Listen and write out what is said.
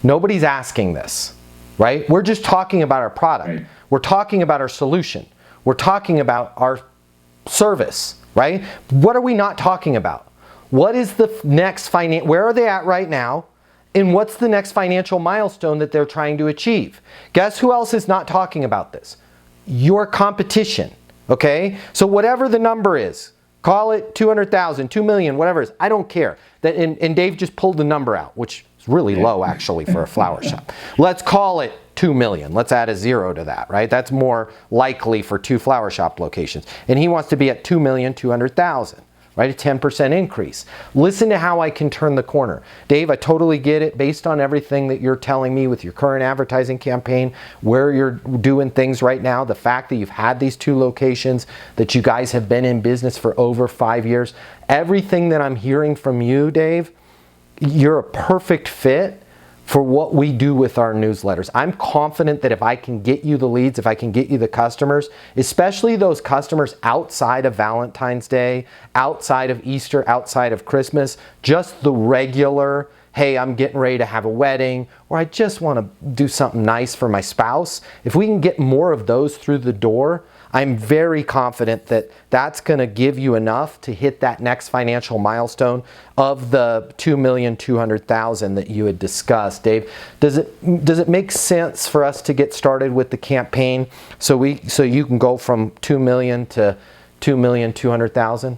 Nobody's asking this, right? We're just talking about our product. Right. We're talking about our solution. We're talking about our service, right? What are we not talking about? What is the next where are they at right now? And what's the next financial milestone that they're trying to achieve? Guess who else is not talking about this? Your competition, okay? So whatever the number is, call it 200,000, 2 million, whatever it is, I don't care. And Dave just pulled the number out, which is really low actually for a flower shop. Let's call it 2 million. Let's add a 0 to that, right? That's more likely for 2 flower shop locations. And he wants to be at 2,200,000, right? A 10% increase. Listen to how I can turn the corner. Dave, I totally get it based on everything that you're telling me with your current advertising campaign, where you're doing things right now, the fact that you've had these 2 locations, that you guys have been in business for over 5 years. Everything that I'm hearing from you, Dave, you're a perfect fit for what we do with our newsletters. I'm confident that if I can get you the leads, if I can get you the customers, especially those customers outside of Valentine's Day, outside of Easter, outside of Christmas, just the regular, hey, I'm getting ready to have a wedding, or I just want to do something nice for my spouse. If we can get more of those through the door, I'm very confident that that's going to give you enough to hit that next financial milestone of the 2,200,000 that you had discussed. Dave, does it make sense for us to get started with the campaign so you can go from 2 million to 2,200,000?